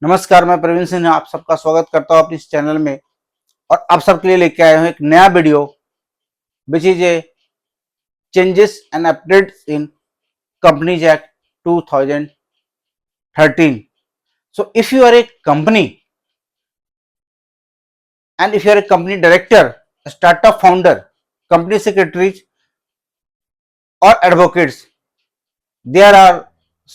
नमस्कार, मैं प्रवीण सिंह आप सबका स्वागत करता हूं अपने इस चैनल में। और आप सबके लिए लेके आया हूं एक नया video which is a changes and updates in companies act 2013। So if you are a company and if you are a company director, a startup founder, company secretaries or advocates, there are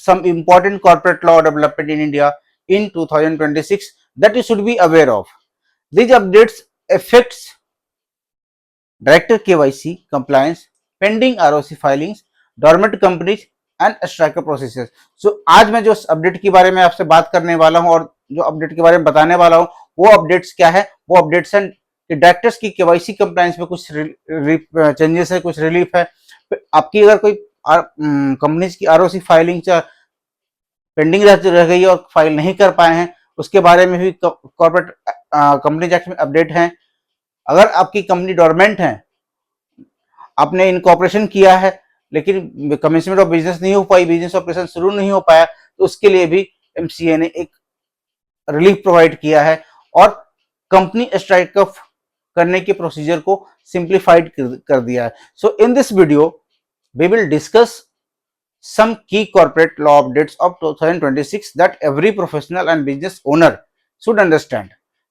some important corporate law development in India in 2026 that you should be aware of. These updates affects director KYC compliance, pending ROC filings, dormant companies and striker processes. So आज मैं जो update के बारे में आपसे बात करने वाला हूं और जो अपडेट के बारे में बताने वाला हूं वो अपडेट्स क्या है, वो अपडेट्स हैं कि डायरेक्टर्स की केवाईसी कंप्लायंस में कुछ चेंजेस है, कुछ रिलीफ है। आपकी अगर कोई कंपनीज की आरओसी फाइलिंग पेंडिंग रह गई है और फाइल नहीं कर पाए हैं, उसके बारे में भी कॉर्पोरेट कंपनीज एक्ट में अपडेट है। अगर आपकी कंपनी डोरमेंट है, आपने इनकॉर्पोरेशन किया है लेकिन कमेंसमेंट ऑफ बिजनेस नहीं हो पाई, बिजनेस ऑपरेशन शुरू नहीं हो पाया, तो उसके लिए भी एमसीए ने एक रिलीफ प्रोवाइड किया है और कंपनी स्ट्राइक ऑफ करने के प्रोसीजर को सिंप्लीफाइड कर दिया है। So in this video we will discuss some key corporate law updates of 2026 that every professional and business owner should understand.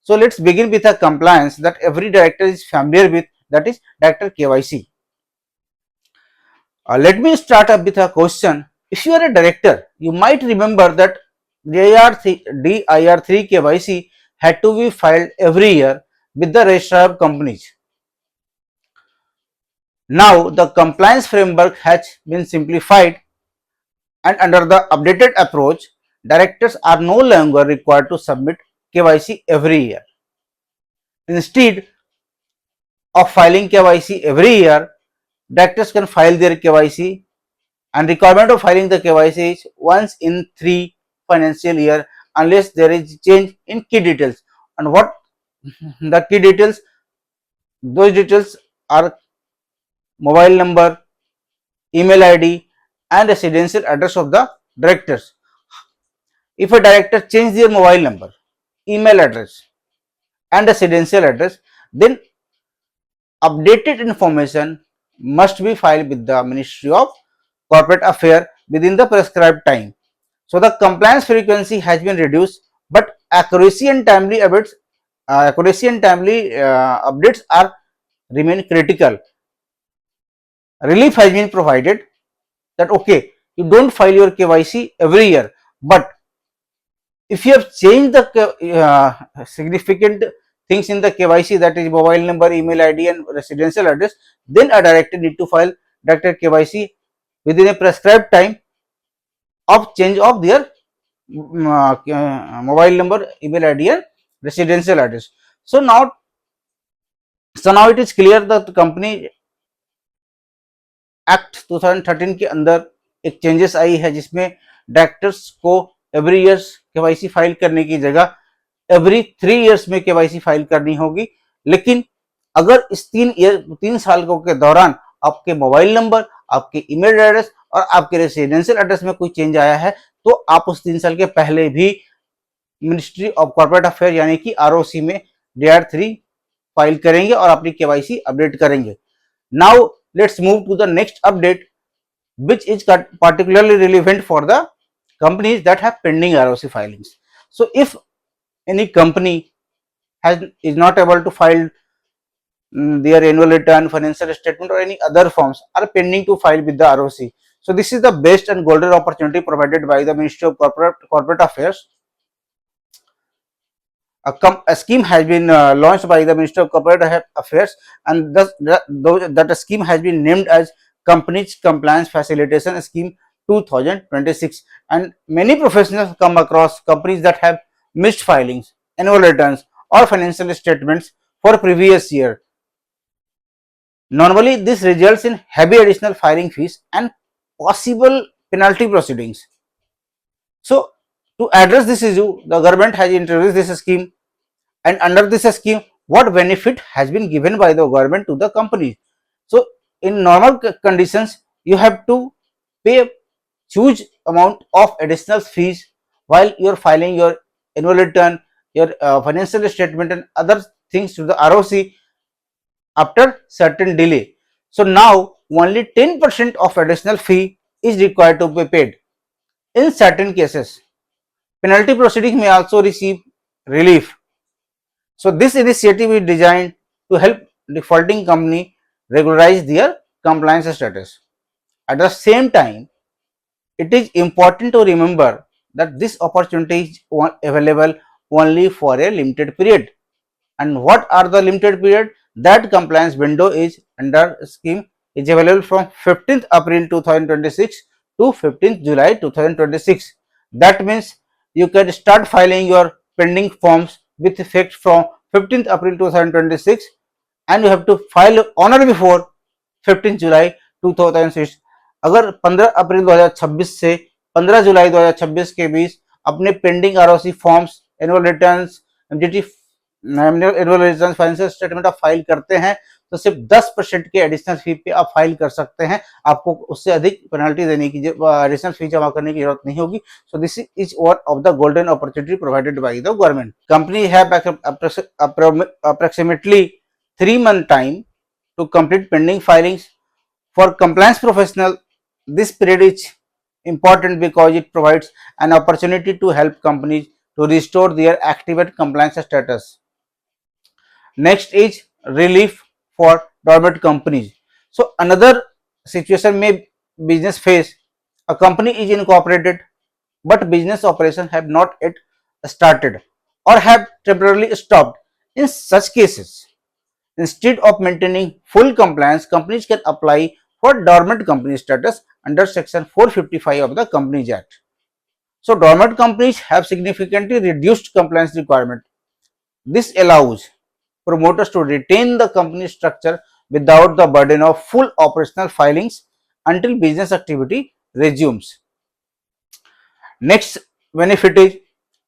So let's begin with a compliance that every director is familiar with, that is director KYC. Let me start up with a question. If you are a director, you might remember that DIR3 KYC had to be filed every year with the registrar of companies. Now the compliance framework has been simplified, and under the updated approach, directors are no longer required to submit KYC every year. Instead of filing KYC every year, directors can file their KYC, and requirement of filing the KYC is once in 3 financial year unless there is change in key details. And what the key details? Those details are mobile number, email ID and residential address of the directors. If a director change their mobile number, email address and residential address, then updated information must be filed with the Ministry of Corporate Affairs within the prescribed time. So the compliance frequency has been reduced, but accuracy and timely updates are remain critical. Relief has been provided that okay, you don't file your KYC every year, but if you have changed the significant things in the KYC, that is mobile number, email ID and residential address, then a director need to file director KYC within a prescribed time of change of their mobile number, email ID and residential address. So now it is clear that the company act 2013 के अंदर एक changes आई है जिसमें directors को every years KYC file करने की जगह every 3 years में केवाईसी फाइल करनी होगी। लेकिन अगर इस 3 साल के दौरान आपके मोबाइल नंबर, आपके ईमेल एड्रेस और आपके रेसिडेंशियल एड्रेस में कोई चेंज आया है तो आप उस 3 साल के पहले भी मिनिस्ट्री ऑफ कॉर्पोरेट अफेयर यानी कि आरओसी में DIR3 फाइल करेंगे और अपनी केवाईसी अपडेट करेंगे। Now let's move to the next update, which is particularly relevant for the companies that have pending ROC filings. So if any company is not able to file their annual return, financial statement or any other forms are pending to file with the ROC, so this is the best and golden opportunity provided by the Ministry of Corporate Affairs. A scheme has been launched by the Ministry of Corporate Affairs, and that scheme has been named as Companies Compliance Facilitation Scheme 2026. And many professionals come across companies that have missed filings, annual returns, or financial statements for previous year. Normally, this results in heavy additional filing fees and possible penalty proceedings. So, to address this issue, the government has introduced this scheme, and under this scheme, what benefit has been given by the government to the company. So, in normal conditions, you have to pay huge amount of additional fees while you are filing your annual return, your financial statement and other things to the ROC after certain delay. So now only 10% of additional fee is required to be paid. In certain cases, penalty proceedings may also receive relief. So this initiative is designed to help defaulting company regularize their compliance status. At the same time, it is important to remember that this opportunity is available only for a limited period. And what are the limited period? That compliance window is under scheme is available from 15th April 2026 to 15th July 2026. That means you can start filing your pending forms with effect from 15th April 2026 and you have to file on or before 15 जुलाई 2006। अगर 15 अप्रैल 2026 से 15 जुलाई 2026 के बीच अपने pending ROC forms, annual returns, MGT annual returns, financial statement आप file करते हैं तो सिर्फ 10% के एडिशनल फी पे आप फाइल कर सकते हैं। आपको उससे अधिक पेनल्टी देने की, एडिशनल फी जमा करने की जरूरत नहीं होगी। So this is one of the golden opportunity provided by the government. Company have approximately 3 month time to complete pending filings. For compliance professional, this period is important because it provides an opportunity to help companies to restore their active compliance status. Next is relief for dormant companies. So another situation may business face, a company is incorporated but business operations have not yet started or have temporarily stopped. In such cases, instead of maintaining full compliance, companies can apply for dormant company status under section 455 of the Companies Act. So dormant companies have significantly reduced compliance requirement. This allows promoters to retain the company structure without the burden of full operational filings until business activity resumes. Next benefit is,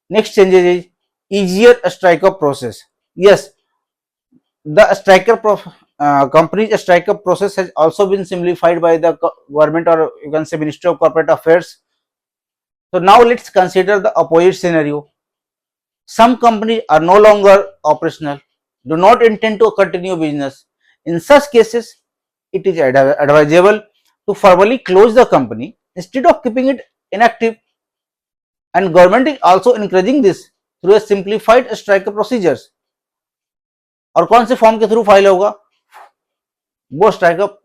next changes is easier strike-up process. Yes, the company's strike-up process has also been simplified by the government, or you can say Ministry of Corporate Affairs. So now let's consider the opposite scenario. Some companies are no longer operational, do not intend to continue business. In such cases, it is advisable to formally close the company instead of keeping it inactive, and government is also encouraging this through a simplified strike procedures. और कौन से form के through file होगा? वो स्ट्राइकअप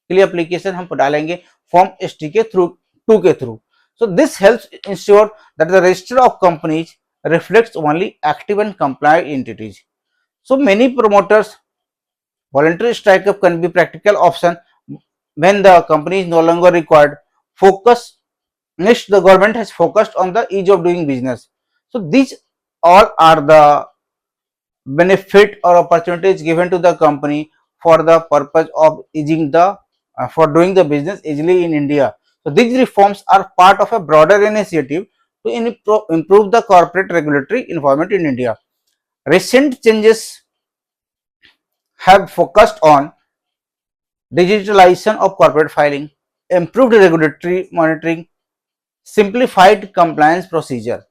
के लिए application हम डालेंगे फॉर्म एसटी के थ्रू 2 के through. So this helps ensure that the register of companies reflects only active and compliant entities. So many promoters, voluntary strike-up can be practical option when the company is no longer required. Focus next, the government has focused on the ease of doing business. So these all are the benefit or opportunities given to the company for the purpose of easing the for doing the business easily in India. So these reforms are part of a broader initiative to improve the corporate regulatory environment in India. Recent changes have focused on digitalization of corporate filing, improved regulatory monitoring, simplified compliance procedure,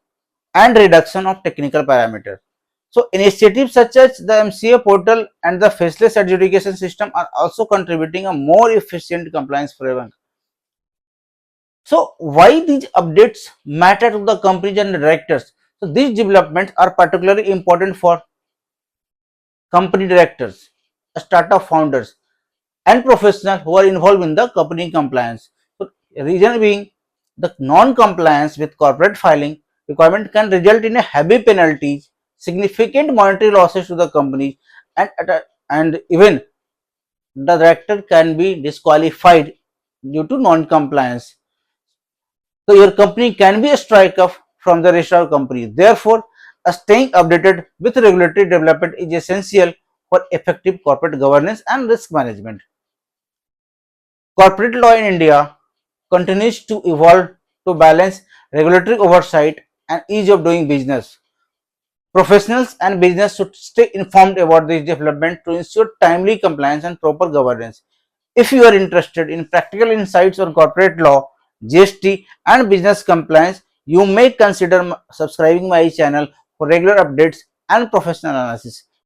and reduction of technical parameters. So initiatives such as the MCA portal and the faceless adjudication system are also contributing a more efficient compliance framework. So why these updates matter to the companies and the directors? So these developments are particularly important for company directors, startup founders, and professionals who are involved in the company compliance. So reason being, the non-compliance with corporate filing requirement can result in a heavy penalties, significant monetary losses to the company, and even the director can be disqualified due to non-compliance. So your company can be a strike off from the register of companies. Therefore, staying updated with regulatory development is essential for effective corporate governance and risk management. Corporate law in India continues to evolve to balance regulatory oversight and ease of doing business. Professionals and business should stay informed about this development to ensure timely compliance and proper governance. If you are interested in practical insights on corporate law, GST, and business compliance, You may consider subscribing my channel for regular updates and professional analysis.